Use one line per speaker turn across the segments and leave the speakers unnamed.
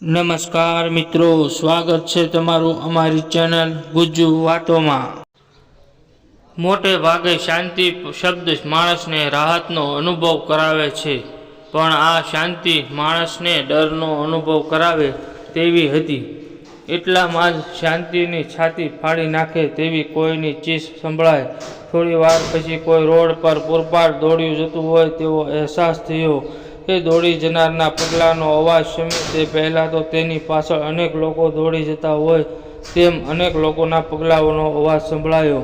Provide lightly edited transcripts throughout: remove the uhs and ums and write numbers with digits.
નમસ્કાર મિત્રો, સ્વાગત છે તમારું અમારી ચેનલ ગુજ્જુ વાતોમાં। મોટે ભાગે શાંતિ શબ્દ માણસને રાહતનો અનુભવ કરાવે છે, પણ આ શાંતિ માણસને ડરનો અનુભવ કરાવે તેવી હતી। એટલામાં જ શાંતિની છાતી ફાડી નાખે તેવી કોઈની ચીસ સંભળાય। થોડી વાર પછી કોઈ રોડ પર પૂરપાટ દોડ્યું જતું હોય તેવો અહેસાસ થયો। એ દોડી જનારના પગલાંનો અવાજ શમે તે પહેલાં તો તેની પાછળ અનેક લોકો દોડી જતા હોય તેમ અનેક લોકોના પગલાંનો અવાજ સંભળાયો।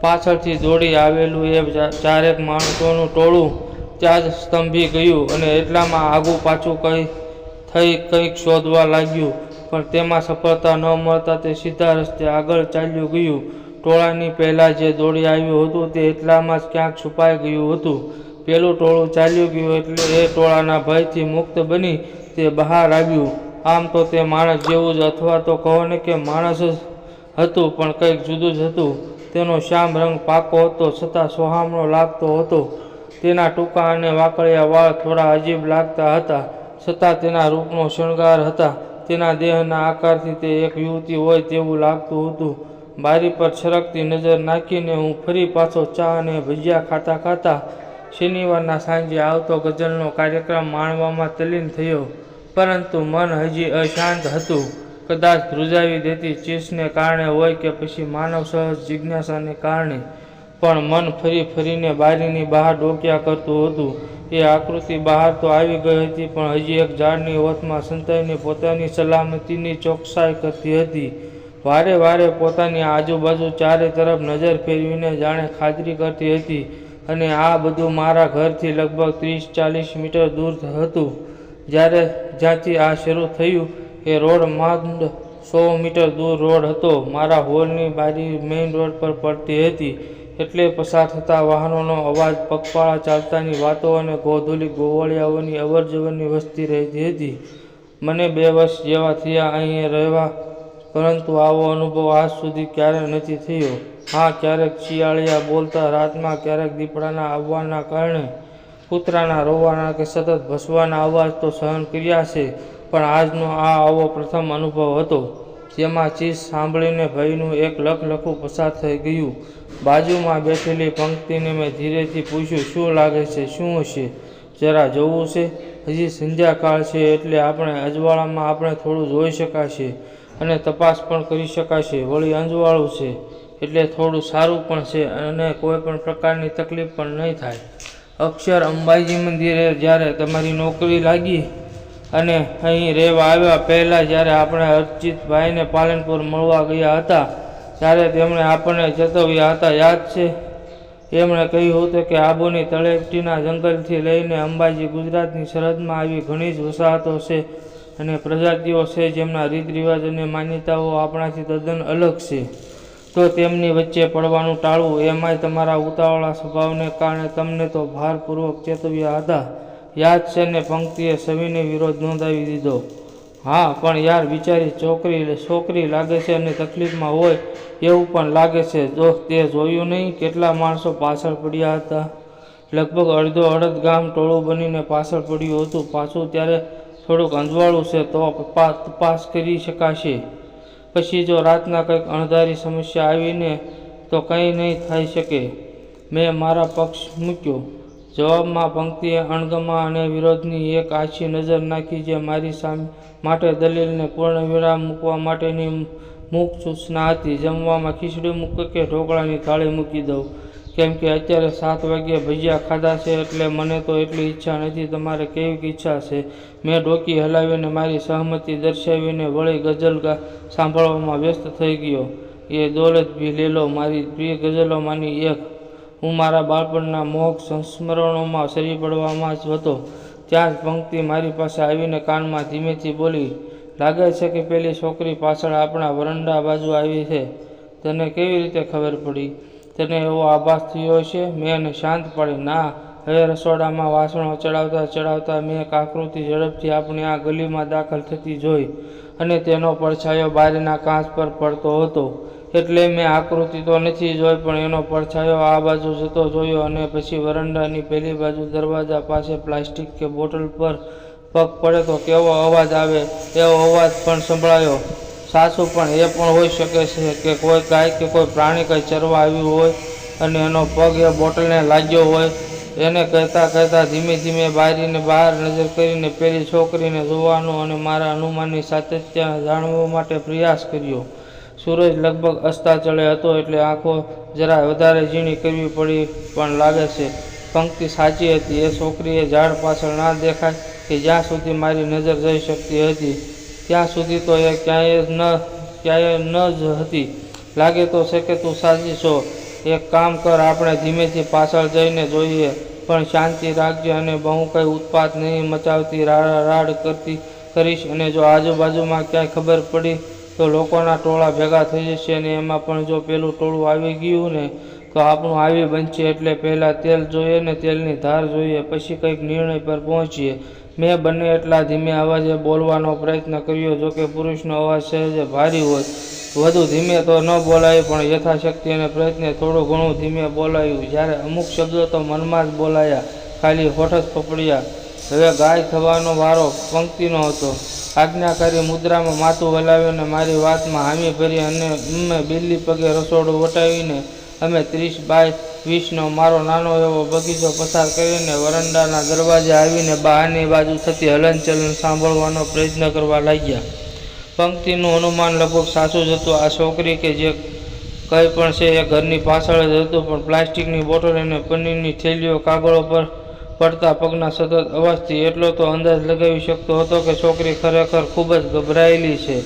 પાછળથી દોડી આવેલું એ ચારેક માણસોનું ટોળું ત્યાં જ સ્તંભી ગયું અને એટલામાં આગું પાછું થઈ કંઈક શોધવા લાગ્યું, પણ તેમાં સફળતા ન મળતા તે સીધા રસ્તે આગળ ચાલ્યું ગયું। ટોળાની પહેલાં જે દોડી આવ્યું હતું તે એટલામાં જ ક્યાંક છુપાઈ ગયું હતું। પેલું ટોળું ચાલ્યું ગયું એટલે એ ટોળાના ભયથી મુક્ત બની તે બહાર આવ્યું। આમ તો તે માણસ જેવું જ અથવા તો કહો ને કે માણસ જ હતું, પણ કંઈક જુદું જ હતું। તેનો શ્યામ રંગ પાકો હતો છતાં સોહામણો લાગતો હતો। તેના ટૂંકા અને વાંકડિયા વાળ થોડા અજીબ લાગતા હતા, છતાં તેના રૂપનો શણગાર હતા। તેના દેહના આકારથી તે એક યુવતી હોય તેવું લાગતું હતું। બારી પર છરકતી નજર નાખીને હું ફરી પાછો ચા અને ભજીયા ખાતા ખાતા શનિવારના સાંજે આવતો ગઝલનો કાર્યક્રમ માણવામાં તલ્લીન થયો, પરંતુ મન હજી અશાંત હતું। કદાચ ધ્રુજાવી દેતી ચીસને કારણે હોય કે પછી માનવ સહજ જિજ્ઞાસાને કારણે, પણ મન ફરી ફરીને બારીની બહાર ડોક્યા કરતું હતું। એ આકૃતિ બહાર તો આવી ગઈ હતી, પણ હજી એક ઝાડની ઓથમાં સંતાઈને પોતાની સલામતીની ચોકસાઈ કરતી હતી। વારે વારે પોતાની આજુબાજુ ચારે તરફ નજર ફેરવીને જાણે ખાતરી કરતી હતી, અને આ બધું મારા ઘરથી લગભગ 30-40 મીટર દૂર હતું। જ્યાંથી આ શરૂ થયું એ રોડ માંડ 100 મીટર દૂર રોડ હતો। મારા હોલની બારી મેઇન રોડ પર પડતી હતી, એટલે પસાર થતા વાહનોનો અવાજ, પગપાળા ચાલતાની વાતો અને ગોધૂલી ગોવાળિયાઓની અવરજવરની વસ્તી રહેતી હતી। મને 2 વર્ષ જેવા થયા અહીં રહેવા, પરંતુ આવો અનુભવ આજ સુધી ક્યારેય નથી થયો। હા, ક્યારેક શિયાળિયા બોલતા, રાતમાં ક્યારેક દીપડાના આવવાના કારણે કૂતરાના રોવાના કે સતત ભસવાના અવાજ તો સહન કર્યા છે, પણ આજનો આ આવો પ્રથમ અનુભવ હતો, જેમાં ચીસ સાંભળીને ભયનું એક લખલખું પસાર થઈ ગયું। બાજુમાં બેઠેલી પંક્તિને મેં ધીરેથી પૂછ્યું, શું લાગે છે, શું હશે? જરા જોવું છે? હજી સંધ્યાકાળ છે, એટલે આપણે અજવાળામાં આપણે થોડું જોઈ શકાશે અને તપાસ પણ કરી શકાશે। વળી અંજવાળું છે એટલે થોડું સારું પણ છે અને કોઈ પણ પ્રકારની તકલીફ પણ નહીં થાય। અક્ષર અંબાજી મંદિરે જ્યારે તમારી નોકરી લાગી અને અહીં રહેવા આવ્યા પહેલાં જ્યારે આપણે અર્ચિતભાઈને પાલનપુર મળવા ગયા હતા, ત્યારે તેમણે આપણને ચેતવ્યા હતા, યાદ છે? એમણે કહ્યું હતું કે આબુની તળેટીના જંગલથી લઈને અંબાજી ગુજરાતની સરહદમાં આવી ઘણી જ વસાહતો છે અને પ્રજાતિઓ છે જેમના રીત રિવાજ અને માન્યતાઓ આપણાથી તદ્દન અલગ છે, તો તેમની વચ્ચે પડવાનું ટાળવું। એમાંય તમારા ઉતાવળા સ્વભાવને કારણે તમને તો ભારપૂર્વક ચેતવ્યા હતા, યાદ છે ને? પંક્તિએ સવિનય વિરોધ નોંધાવી દીધો। હા, પણ યાર, બિચારી છોકરી લાગે છે અને તકલીફમાં હોય એવું પણ લાગે છે। તે જોયું નહીં કેટલા માણસો પાછળ પડ્યા હતા? લગભગ અડધો અડધ ગામ ટોળું બનીને પાછળ પડ્યું હતું। પાછું ત્યારે થોડુંક અંજવાળું છે, તો તપાસ કરી શકાશે। પછી જો રાતના કંઈક અણધારી સમસ્યા આવીને તો કંઈ નહીં થઈ શકે। મેં મારા પક્ષ મૂક્યો। જવાબમાં પંક્તિએ અણગમા અને વિરોધની એક આછી નજર નાખી, જે મારી માટે દલીલને પૂર્ણવિરામ મૂકવા માટેની મૂક સૂચના હતી। જમવામાં ખીચડી મૂકો કે ઢોકળાની થાળી મૂકી દઉં? કેમ કે અત્યારે 7 વાગ્યે ભજીયા ખાધા છે, એટલે મને તો એટલી ઈચ્છા નથી। તમારે કેવીક ઈચ્છા છે? મેં ડોકી હલાવીને મારી સહમતિ દર્શાવીને વળી ગઝલ સાંભળવામાં વ્યસ્ત થઈ ગયો। એ દૌલત ભી લે લો મારી પ્રિય ગઝલોમાંની એક। હું મારા બાળપણના મોહક સંસ્મરણોમાં સરી પડવામાં જ હતો, ત્યાં જ પંક્તિ મારી પાસે આવીને કાનમાં ધીમેથી બોલી, લાગે છે કે પેલી છોકરી પાછળ આપણા વરંડા બાજુ આવી છે। તને કેવી રીતે ખબર પડી? તને એવો આભાસ થયો છે? મેં એને શાંત પાડી, ના। હવે રસોડામાં વાસણો ચડાવતા મેં એક આકૃતિ ઝડપથી આપણી આ ગલીમાં દાખલ થતી જોઈ, અને તેનો પડછાયો બારીના કાચ પર પડતો હતો। એટલે મેં આકૃતિ તો નથી જોઈ, પણ એનો પડછાયો આ બાજુ જતો જોયો, અને પછી વરંડાની પેલી બાજુ દરવાજા પાસે પ્લાસ્ટિક કે બોટલ પર પગ પડે તો કેવો અવાજ આવે એવો અવાજ પણ સંભળાયો. સાચું, પણ એ પણ હોઈ શકે છે કે કોઈ ગાય કે કોઈ પ્રાણી કંઈ ચરવા આવ્યું હોય અને એનો પગ એ બોટલને લાગ્યો હોય. એને કહેતા કહેતા ધીમે ધીમે બારીને બહાર નજર કરીને પેલી છોકરીને જોવાનો અને મારા અનુમાનની સાતત્ય જાણવા માટે પ્રયાસ કર્યો. સૂરજ લગભગ અસ્તાચળે હતો એટલે આંખો જરા વધારે ઝીણી કરવી પડી, પણ લાગે છે પંક્તિ સાચી હતી. એ છોકરીએ ઝાડ પાછળ ના દેખાય કે જ્યાં સુધી મારી નજર જઈ શકતી હતી ત્યાં સુધી તો એ ક્યાંય ન જ હતી. લાગે તો છે કે તું સાચી છો. એક કામ કર, આપણે ધીમેથી પાછળ જઈને જોઈએ, પણ શાંતિ રાખજે અને બહુ કંઈ ઉત્પાત નહીં મચાવતી. રાડ કરીશ અને જો આજુબાજુમાં ક્યાંય ખબર પડી તો લોકોના ટોળા ભેગા થઈ જશે અને એમાં પણ જો પેલું ટોળું આવી ગયું ને તો આપણું આવી બનશે. એટલે પહેલાં તેલ જોઈએ ને તેલની ધાર જોઈએ, પછી કંઈક નિર્ણય પર પહોંચીએ. મેં બને એટલા ધીમે અવાજે બોલવાનો પ્રયત્ન કર્યો. જોકે પુરુષનો અવાજ સહેજે ભારી હોય. વધુ ધીમે તો ન બોલાય, પણ યથાશક્તિ અને પ્રયત્ને થોડું ઘણું ધીમે બોલાયું. જ્યારે અમુક શબ્દો તો મનમાં જ બોલાયા, ખાલી હોઠ જ ફફડ્યા. હવે ગાય થવાનો વારો પંક્તિનો હતો. આજ્ઞાકારી મુદ્રામાં માથું હલાવીને મારી વાતમાં હામી ભરી અને બિલ્લી પગે રસોડું વટાવીને અમે 30 બાય 20નો મારો નાનો એવો બગીચો પસાર કરીને વરંડાના દરવાજે આવીને બહારની બાજુ થતી હલનચલન સાંભળવાનો પ્રયત્ન કરવા લાગ્યા. પંક્તિનું અનુમાન લગભગ સાચું જ હતું. આ છોકરી કે જે કંઈ પણ છે એ ઘરની પાછળ જ હતું, પણ પ્લાસ્ટિકની બોટલ અને પનીરની થેલીઓ કાગળો પર પડતા પગના સતત અવાજથી એટલો તો અંદાજ લગાવી શકતો હતો કે છોકરી ખરેખર ખૂબ જ ગભરાયેલી છે,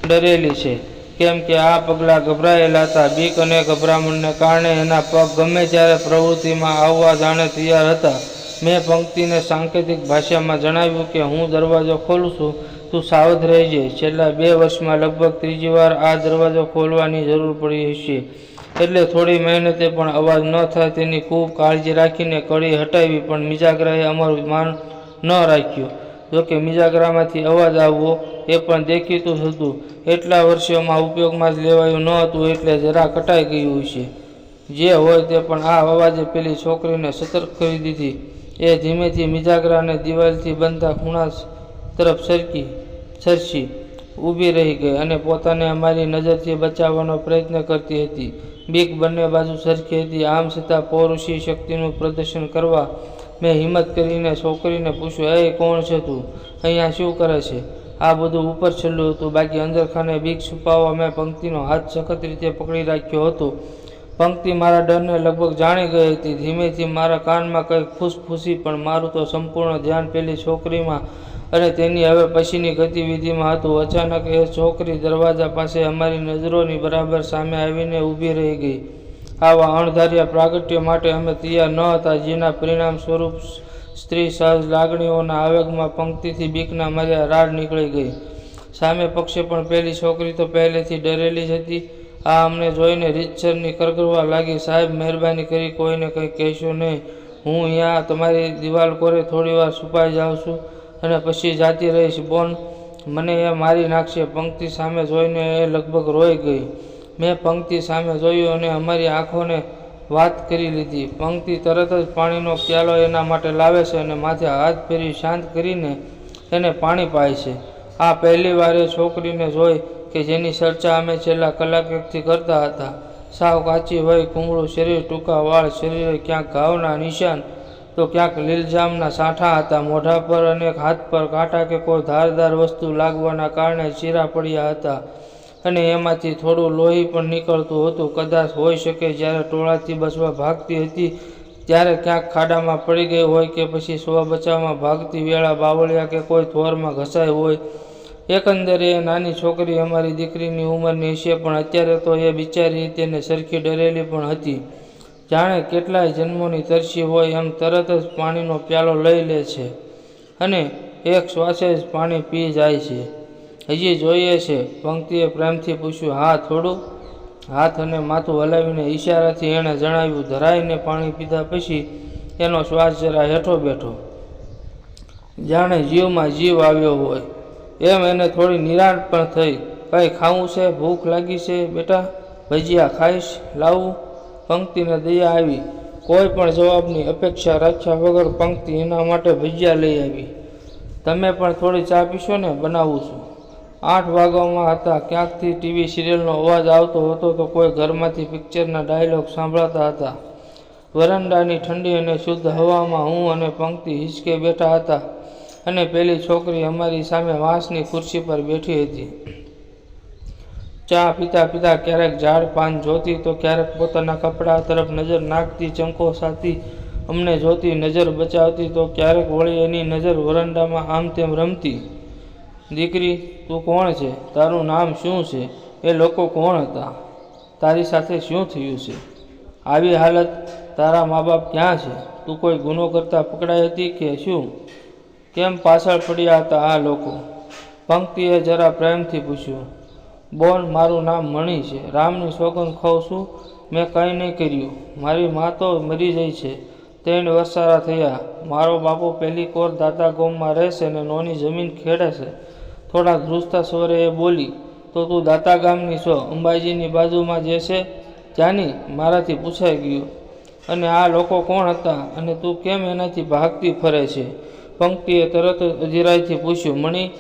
ડરેલી છે. કેમ કે આ પગલાં ગભરાયેલા હતા. બીક અને ગભરામણને કારણે એના પગ ગમે ત્યારે પ્રવૃત્તિમાં આવવા જાણે તૈયાર હતા. મેં પંક્તિને સાંકેતિક ભાષામાં જણાવ્યું કે હું દરવાજો ખોલું છું, તું સાવધ રહેજે. છેલ્લા 2 વર્ષમાં લગભગ 3જી વાર આ દરવાજો ખોલવાની જરૂર પડી હશે, એટલે થોડી મહેનતે પણ અવાજ ન થાય તેની ખૂબ કાળજી રાખીને કડી હટાવી. પણ મિજાગરાએ અમારું માન ન રાખ્યું. જોકે મિજાગરામાંથી અવાજ આવવો એ પણ દેખીતું જ હતું. એટલા વર્ષોમાં ઉપયોગમાં જ લેવાયું ન હતું, એટલે જરા કટાઈ ગયું હશે. જે હોય તે, પણ આ અવાજે પેલી છોકરીને સતર્ક કરી દીધી. એ ધીમેથી મિજાગરાને દિવાલથી બનતા ખૂણા તરફ સરસી ઊભી રહી ગઈ અને પોતાને અમારી નજરથી બચાવવાનો પ્રયત્ન કરતી હતી. બીક બંને બાજુ સરખી હતી. આમ છતાં પૌરુષી શક્તિનું પ્રદર્શન કરવા મેં હિંમત કરીને છોકરીને પૂછ્યું, એ કોણ છે તું? અહીંયા શું કરે છે? આ બધું ઉપર છેલ્લું હતું. બાકી અંદરખાને બીક છુપાવવા મેં પંક્તિનો હાથ સખત રીતે પકડી રાખ્યો હતો. પંક્તિ મારા ડરને લગભગ જાણી ગઈ હતી. ધીમેથી મારા કાનમાં કંઈક ફૂસફૂસી, પણ મારું તો સંપૂર્ણ ધ્યાન પેલી છોકરીમાં અને તેની હવે પછીની ગતિવિધિમાં હતું. અચાનક એ છોકરી દરવાજા પાસે અમારી નજરોની બરાબર સામે આવીને ઊભી રહી ગઈ. આવા અણધાર્યા પ્રાગટ્ય માટે અમે તૈયાર ન હતા, જેના પરિણામ સ્વરૂપ સ્ત્રી સહજ લાગણીઓના આવેગમાં પંક્તિથી બીકના માર્યા રાડ નીકળી ગઈ. સામે પક્ષે પણ પેલી છોકરી તો પહેલેથી ડરેલી જ હતી. આ અમને જોઈને રીતસરની કરગરવા લાગી. સાહેબ, મહેરબાની કરી કોઈને કંઈ કહેશો નહીં. હું અહીંયા તમારી દિવાલ કોરે થોડીવાર છુપાઈ જાઉં છું અને પછી જાતી રહીશ. બોન, મને એ મારી નાખશે. પંક્તિ સામે જોઈને એ લગભગ રોઈ ગઈ. મેં પંક્તિ સામે જોયું અને અમારી આંખોને વાત કરી લીધી. પંક્તિ તરત જ પાણીનો પ્યાલો એના માટે લાવે છે અને માથે હાથ ફેરવી શાંત કરીને એને પાણી પાય છે. આ પહેલી વાર એ છોકરીને જોઈ કે જેની ચર્ચા અમે છેલ્લા કલાકેકથી કરતા હતા. સાવ કાચી વય, કુમળું શરીર, ટૂંકા વાળ, શરીરે ક્યાંક ઘાવના નિશાન તો ક્યાંક લીલજામના સાંઠા હતા. મોઢા પર અને હાથ પર કાંટા કે કોઈ ધારદાર વસ્તુ લાગવાના કારણે ચીરા પડ્યા હતા અને એમાંથી થોડું લોહી પણ નીકળતું હતું. કદાચ હોઈ શકે જ્યારે ટોળાથી બચવા ભાગતી હતી ત્યારે ક્યાંક ખાડામાં પડી ગઈ હોય કે પછી સ્વ બચાવમાં ભાગતી વેળા બાવળિયા કે કોઈ થોરમાં ઘસાઈ હોય. એકંદરે એ નાની છોકરી અમારી દીકરીની ઉંમરની હશે, પણ અત્યારે તો એ બિચારી તેને સરખી ડરેલી પણ હતી. જાણે કેટલાય જન્મોની તરસી હોય એમ તરત જ પાણીનો પ્યાલો લઈ લે છે અને એક શ્વાસે જ પાણી પી જાય છે. હજી જોઈએ છે? પંક્તિએ પ્રેમથી પૂછ્યું. હા, થોડું. હાથ અને માથું હલાવીને ઈશારાથી એણે જણાવ્યું. ધરાઈને પાણી પીધા પછી એનો શ્વાસ જરા હેઠો બેઠો, જાણે જીવમાં જીવ આવ્યો હોય એમ. એને થોડી નિરાંત પણ થઈ. કંઈ ખાવું છે? ભૂખ લાગી છે બેટા? ભજીયા ખાઈશ? લાવું? પંક્તિને દયા આવી. કોઈ પણ જવાબની અપેક્ષા રાખ્યા વગર પંક્તિ એના માટે ભજીયા લઈ આવી. તમે પણ થોડી ચા પીશો ને? બનાવું છું. 8 વાગવામાં હતા. ક્યાંકથી ટીવી સિરિયલનો અવાજ આવતો હતો તો કોઈ ઘરમાંથી પિક્ચરના ડાયલોગ સાંભળાતા હતા. વરંડાની ઠંડી અને શુદ્ધ હવામાં હું અને પંક્તિ હિંચકે બેઠા હતા અને પેલી છોકરી અમારી સામે વાંસની ખુરશી પર બેઠી હતી. ચા પીતા પીતા ક્યારેક ઝાડ પાન જોતી તો ક્યારેક પોતાના કપડા તરફ નજર નાખતી, ચંકો સાથી અમને જોતી, નજર બચાવતી તો ક્યારેક વળી એની નજર વરંડામાં આમ તેમ રમતી. દીકરી, તું કોણ છે? તારું નામ શું છે? એ લોકો કોણ હતા? તારી સાથે શું થયું છે? આવી હાલત? તારા મા બાપ ક્યાં છે? તું કોઈ ગુનો કરતા પકડાઈ હતી કે શું? કેમ પાછળ પડ્યા હતા આ લોકો? પંક્તિએ જરા પ્રેમથી પૂછ્યું. બોન, મારું નામ મણી છે. રામની સોગંદ ખાઉં છું, મેં કંઈ નહીં કર્યું. મારી મા તો મરી જાય છે. 3 વર્ષારા થયા. મારો બાપો પહેલી કોર દાતા ગામમાં રહેશે ને નોની જમીન ખેડે છે. થોડા ધ્રુજતા સ્વરે એ બોલી. તો તું દાતા ગામની છો? અંબાજીની બાજુમાં જે છે ત્યાંની? મારાથી પૂછાઈ ગયું. અને આ લોકો કોણ હતા અને તું કેમ એનાથી ભાગતી ફરે છે? પંક્તિએ તરત જ અધીરાઈથી પૂછ્યું. મણી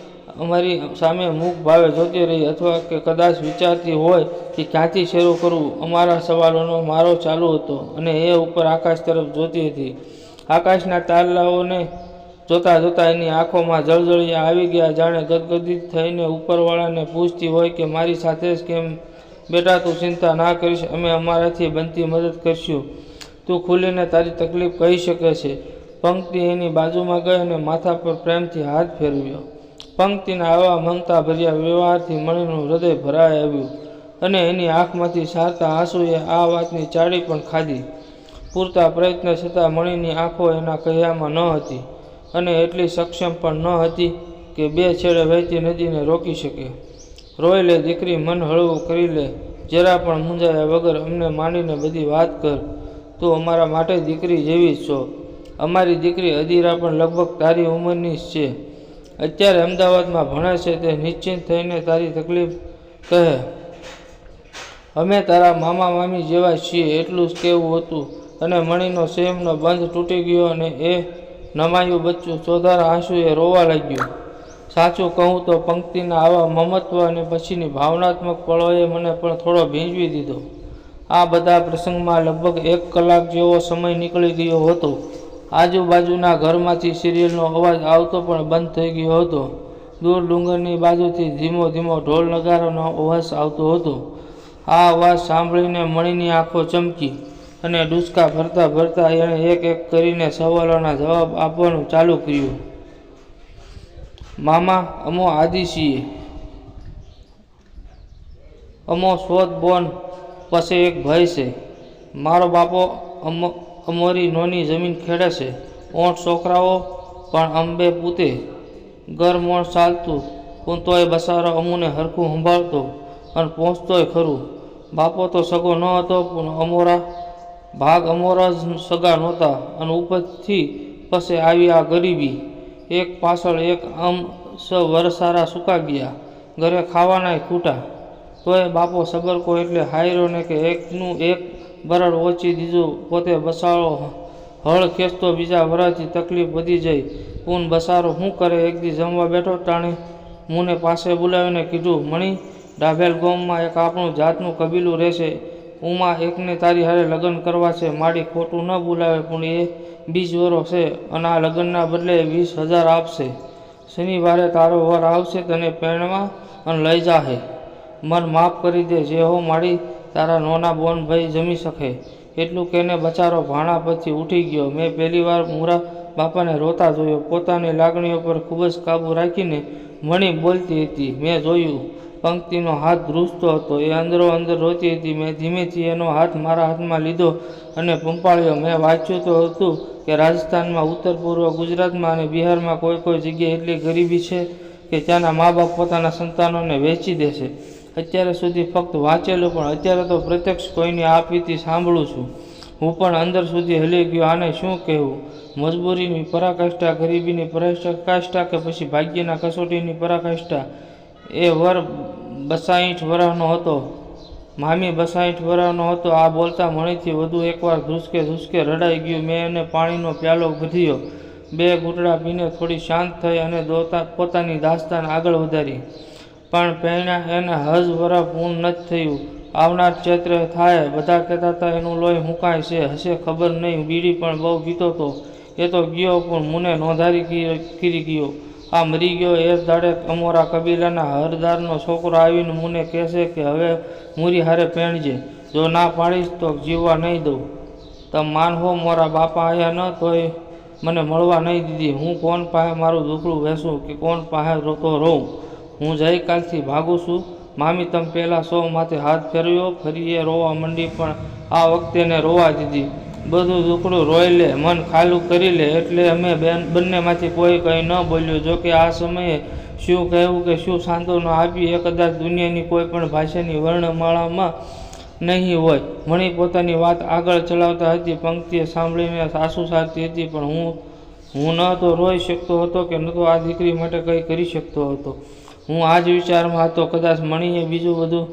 અમારી સામે મુખ ભાવે જોતી રહી, અથવા કે કદાચ વિચારતી હોય કે ક્યાંથી શરૂ કરવું. અમારા સવાલોનો મારો ચાલુ હતો અને એ ઉપર આકાશ તરફ જોતી હતી. આકાશના તારલાઓને જોતા જોતા એની આંખોમાં જળજળિયા આવી ગયા, જાણે ગદગદિત થઈને ઉપરવાળાને પૂછતી હોય કે મારી સાથે જ કેમ? બેટા, તું ચિંતા ના કરીશ, અમે અમારાથી બનતી મદદ કરશું. તું ખુલીને તારી તકલીફ કહી શકે છે. પંક્તિ એની બાજુમાં ગઈ અને માથા પર પ્રેમથી હાથ ફેરવ્યો. પંક્તિના આવા મમતા ભર્યા વ્યવહારથી મણીનું હૃદય ભરાઈ આવ્યું અને એની આંખમાંથી સારતા આંસુએ આ વાતની ચાળી પણ ખાધી. પૂરતા પ્રયત્ન છતાં મણીની આંખો એના કહ્યામાં ન હતી અને એટલી સક્ષમ પણ ન હતી કે 2 છેડે વહેતી નદીને રોકી શકે. રોઈ લે દીકરી, મન હળવું કરી લે. જરા પણ મૂંઝાયા વગર અમને માંડીને બધી વાત કર. તું અમારા માટે દીકરી જેવી જ છો. અમારી દીકરી અદીરા પણ લગભગ તારી ઉંમરની જ છે. અત્યારે અમદાવાદમાં ભણે છે. તે નિશ્ચિંત થઈને તારી તકલીફ કહે. અમે તારા મામા મામી જેવા છીએ, એટલું જ કહેવું હતું. અને મણીનો સંયમનો બંધ તૂટી ગયો અને એ નમાયું બચ્ચું ચોધાર આંસુએ રોવા લાગ્યું. સાચું કહું તો પંક્તિના આવા મમત્વ અને પછીની ભાવનાત્મક પળોએ મને પણ થોડો ભીંજવી દીધો. આ બધા પ્રસંગમાં લગભગ 1 કલાક જેવો સમય નીકળી ગયો હતો. આજુબાજુના ઘરમાંથી સિરિયલનો અવાજ આવતો પણ બંધ થઈ ગયો હતો. દૂર ડુંગરની બાજુથી ધીમો ધીમો ઢોલ નગારાનો અવાજ આવતો હતો. આ અવાજ સાંભળીને મણીની આંખો ચમકી અને ડૂચકા ભરતા ભરતા એણે એક એક કરીને સવાલોના જવાબ આપવાનું ચાલુ કર્યું. મામા, અમો આદિ છીએ. અમો શોધ બોન. પછી એક ભાઈ છે. મારો બાપો અમારી નોની જમીન ખેડે છે. 8 છોકરાઓ પણ અંબે પૂતે. ઘર મોણ ચાલતું, પણ તોય બસારો અમુને હરખું સંભાળતો અને પહોંચતોય ખરું. બાપો તો સગો ન હતો, પણ અમારા ભાગ અમારા જ સગા નહોતા અને ઉપરથી પછી આવી આ ગરીબી. એક પાછળ એક આમ 6 વરસારા સૂકા ગયા. ઘરે ખાવાનાય ખૂટા. તોય બાપો સબરકો એટલે હાયરો ને કે એકનું એક બરડ ઓછી દીધું. પોતે બસારો હળ ખેંચતો. બીજા વરાથી તકલીફ વધી જાય. પૂન બસારો શું કરે? એક દી જમવા બેઠો ટાણે મુને પાસે બોલાવીને કીધું, મણી, ડાભેલ ગામમાં એક આપણું જાતનું કબીલું રહેશે. ઉમા એકને તારી હારે લગ્ન કરવા છે. માડી ખોટું ન બોલાવે, પણ એ બીજવરો છે અને આ લગ્નના બદલે 20,000 આપશે. શનિવારે તારો વર આવશે, તને પરણવા અને લઈ જાહે. મન માફ કરી દે. જે હો માડી, તારા નોના બોન ભાઈ જમી શકે. એટલું કહીને બચારો ભાણા પરથી ઉઠી ગયો. મેં પહેલી વાર મુરા બાપાને રોતા જોયો. પોતાની લાગણીઓ પર ખૂબ જ કાબૂ રાખીને મણી બોલતી હતી. મેં જોયું પંક્તિનો હાથ ધ્રુજતો હતો. એ અંદરો અંદર રોતી હતી. મેં ધીમેથી એનો હાથ મારા હાથમાં લીધો અને પંપાળ્યો. મેં વાંચ્યું તો હતું કે રાજસ્થાનમાં, ઉત્તર પૂર્વ ગુજરાતમાં અને બિહારમાં કોઈ જગ્યાએ એટલી ગરીબી છે કે ત્યાંના મા બાપ પોતાના સંતાનોને વેચી દે છે. અત્યાર સુધી ફક્ત વાંચેલું, પણ અત્યારે તો પ્રત્યક્ષ કોઈની આપવીતી સાંભળું છું. હું પણ અંદર સુધી હલી ગયો. આને શું કહેવું? મજબૂરીની પરાકાષ્ઠા, ગરીબીની પરાકાષ્ઠા કે પછી ભાગ્યના કસોટીની પરાકાષ્ઠા? એ વર 62 વર્ષનો હતો. મામી 62 વર્ષનો હતો. આ બોલતા મણીથી વધુ એકવાર ધ્રુસકે ધ્રુસકે રડાઈ ગયું. મેં એને પાણીનો પ્યાલો બધ્યો. બે ઘૂંટડા પીને થોડી શાંત થઈ અને પોતાની દાસ્તાન આગળ વધારી. પણ પહેણા એને હજ વરસ પૂર્ણ નથી થયું. આવનાર ચૈત્રે થાય. બધા કહેતા હતા એનું લોહી હુંકાય છે. હશે ખબર નહીં. બીડી પણ બહુ પીતો હતો. એ તો ગયો પણ મુને નોંધારી કરી ગયો. આ મરી ગયો એ દાડે અમારા કબીલાના હરદારનો છોકરો આવીને મુને કહેશે કે હવે મૂરી હારે પહેણજે. જો ના પાડીશ તો જીવવા નહીં દઉં. તમ માનહો મારા બાપા આવ્યા ન તોય મને મળવા નહીં દીધી. હું કોણ પાસે મારું દુખડું વેસું કે કોણ પાસે રોતો રહું. હું ગઈકાલથી ભાગું છું. મામી તમે પહેલાં સો માથે હાથ ફેરવ્યો. ફરી એ રોવા મંડી પણ આ વખતે એને રોવા દીધી. બધું દુખડું રોઈ લે, મન ખાલું કરી લે એટલે અમે બંનેમાંથી કોઈ કંઈ ન બોલ્યું. જોકે આ સમયે શું કહેવું કે શું સાંત્વના આપી એ કદાચ દુનિયાની કોઈ પણ ભાષાની વર્ણમાળામાં નહીં હોય. મણી પોતાની વાત આગળ ચલાવતા હતી. પંક્તિએ સાંભળીને આંસુ સારતી હતી. પણ હું ન તો રોઈ શકતો હતો કે ન તો આ દીકરી માટે કંઈ કરી શકતો હતો. હું આ જ વિચારમાં હતો. કદાચ મણીએ બીજું બધું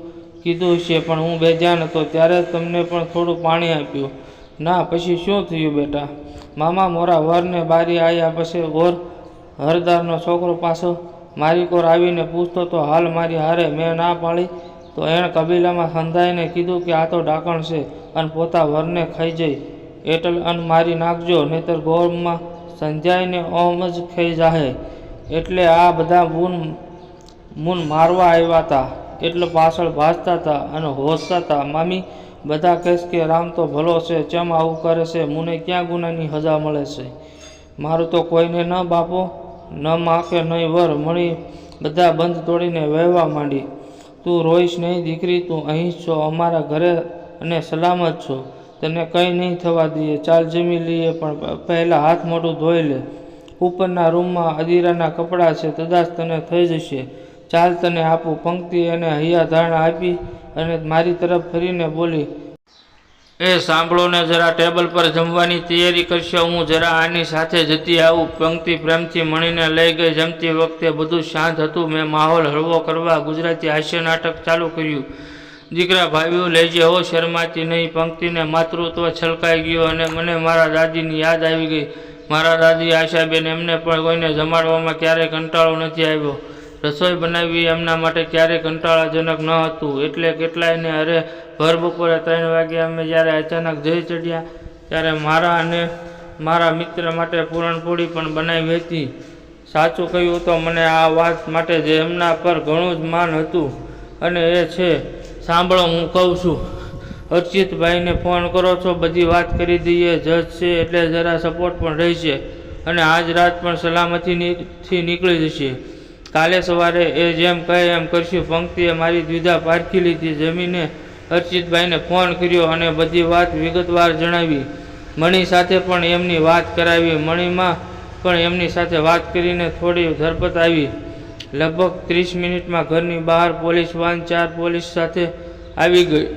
કીધું છે પણ હું બેજાન હતો. ત્યારે તમને પણ થોડું પાણી આપ્યું. ના પછી શું થયું બેટા? મામા મોરા વરને બારી આવ્યા પછી ગોર હરદારનો છોકરો પાછો મારી કોર આવીને પૂછતો તો હાલ મારી હારે. મેં ના પાડી તો એણે કબીલામાં સંધાઈને કીધું કે આ તો ડાકણ છે અને પોતા વરને ખાઈ જઈ એટલે અન મારી નાખજો, નહીતર ગોરમાં સંજાઈને ઓમ જ ખાઈ જાહે. એટલે આ બધા મૂન મારવા આવ્યા હતા એટલે પાછળ ભાજતા હતા અને હોસતા હતા. મામી બધા કહેશ કે રામ તો ભલો છે, ચમ આવું કરે છે? મુને ક્યાં ગુનાની સજા મળે છે? મારું તો કોઈને ન બાપો, ન માં કે નહીં વર. મળી બધા બંધ તોડીને વહેવા માંડી. તું રોઈશ નહીં દીકરી, તું અહીં છો અમારા ઘરે અને સલામત છો. તને કંઈ નહીં થવા દઈએ. ચાલ જમી લઈએ, પણ પહેલાં હાથ મોઢું ધોઈ લે. ઉપરના રૂમમાં અદીરાના કપડાં છે, કદાચ તને થઈ જશે. ચાલ તને આપું. પંક્તિ એને હૈયા ધારણા આપી અને મારી તરફ ફરીને બોલી, એ સાંભળો ને જરા, ટેબલ પર જમવાની તૈયારી કરશો. હું જરા આની સાથે જતી આવું. પંક્તિ પ્રેમથી મણીને લઈ ગઈ. જમતી વખતે બધું શાંત હતું. મેં માહોલ હળવો કરવા ગુજરાતી હાસ્ય નાટક ચાલુ કર્યું. દીકરા ભાઈઓ લેજે હો, શરમાતી નહીં. પંક્તિને માતૃત્વ છલકાઈ ગયો અને મને મારા દાદીની યાદ આવી ગઈ. મારા દાદી આશાબેન, એમને પણ કોઈને જમાડવામાં ક્યારેય કંટાળો નથી આવ્યો. રસોઈ બનાવવી એમના માટે ક્યારેય કંટાળાજનક ન હતું. એટલે કેટલાયને અરે ભર બપોરે 3 વાગે અમે જ્યારે અચાનક જઈ ચડ્યા ત્યારે મારા અને મારા મિત્ર માટે પૂરણપોળી પણ બનાવી હતી. સાચું કહ્યું તો મને આ વાત માટે જ એમના પર ઘણું જ માન હતું અને એ છે. સાંભળો, હું કહું છું. અર્ચિતભાઈને ફોન કરો છો, બધી વાત કરી દઈએ. જજ છે એટલે જરા સપોર્ટ પણ રહેશે અને આજ રાત પણ સલામતીથી નીકળી જશે. કાલે સવારે એ જેમ કહે એમ કરશું. પંક્તિએ મારી દ્વિધા પારખી લીધી. જમીને અર્ચિતભાઈને ફોન કર્યો અને બધી વાત વિગતવાર જણાવી. મણી સાથે પણ એમની વાત કરાવી. મણીમાં પણ એમની સાથે વાત કરીને થોડી ધરપત આવી. લગભગ 30 મિનિટમાં ઘરની બહાર પોલીસ વાન 4 પોલીસ સાથે આવી ગઈ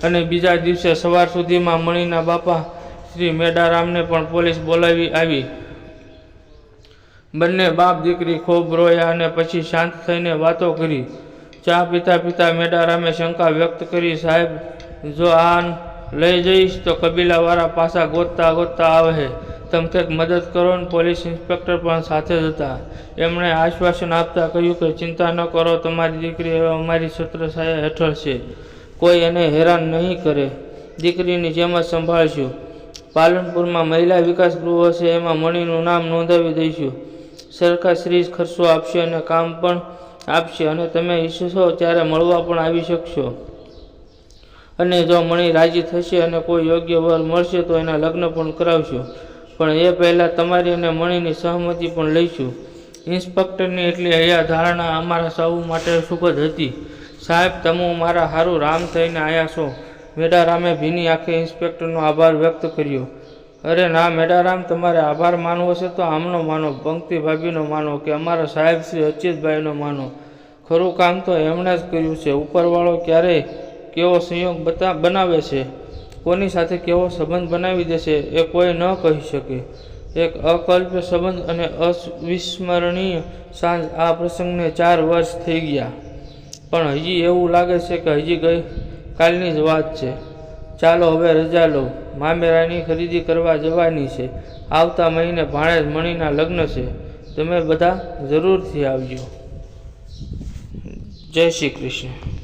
અને બીજા દિવસે સવાર સુધીમાં મણીના બાપા શ્રી મેડારામને પણ પોલીસ બોલાવી આવી. બંને બાપ દીકરી ખૂબ રોયા અને પછી શાંત થઈને વાતો કરી. ચા પીતા પીતા મેડારામે શંકા વ્યક્ત કરી, સાહેબ, જો આ લઈ જઈશ તો કબીલાવાળા પાછા ગોતતા આવે. તમે કંઈક મદદ કરો ને. પોલીસ ઇન્સ્પેક્ટર પણ સાથે જ હતા. એમણે આશ્વાસન આપતા કહ્યું કે ચિંતા ન કરો, તમારી દીકરી હવે અમારી છત્રછાયા હેઠળ છે. કોઈ એને હેરાન નહીં કરે. દીકરીની જેમ જ સંભાળશું. પાલનપુરમાં મહિલા વિકાસ ગૃહ છે, એમાં મણીનું નામ નોંધાવી દઈશું. સરકારશ્રી ખર્ચો આપશે અને કામ પણ આપશે અને તમે ઈચ્છશો ત્યારે મળવા પણ આવી શકશો. અને જો મણી રાજી થશે અને કોઈ યોગ્ય વર મળશે તો એના લગ્ન પણ કરાવશું. પણ એ પહેલાં તમારી અને મણીની સહમતિ પણ લઈશું. ઇન્સ્પેક્ટરની એટલી હૈયા ધારણા અમારા સૌ માટે સુખદ હતી. સાહેબ, તમે મારા સારું રામ થઈને આવ્યા છો. મેડારામે ભીની આંખે ઇન્સ્પેક્ટરનો આભાર વ્યક્ત કર્યો. અરે ના મેડારામ, તમારે આભાર માનવો છે તો આમનો માનો, પંક્તિ ભાભીનો માનો કે અમારા સાહેબ શ્રી અચ્યુતભાઈનો માનો. ખરું કામ તો એમણે જ કર્યું છે. ઉપરવાળો ક્યારેય કેવો સંયોગ બનાવે છે, કોની સાથે કેવો સંબંધ બનાવી દેશે એ કોઈ ન કહી શકે. એક અકલ્પ્ય સંબંધ અને અવિસ્મરણીય સાંજ. આ પ્રસંગને 4 વર્ષ થઈ ગયા પણ હજી એવું લાગે છે કે હજી ગઈ કાલની જ વાત છે. ચાલો હવે રજા લો, મામેરાની ખરીદી કરવા જવાની છે. આવતા મહિને ભાણેજ મણીના લગ્ન છે. તમે બધા જરૂરથી આવજો. જય શ્રી કૃષ્ણ.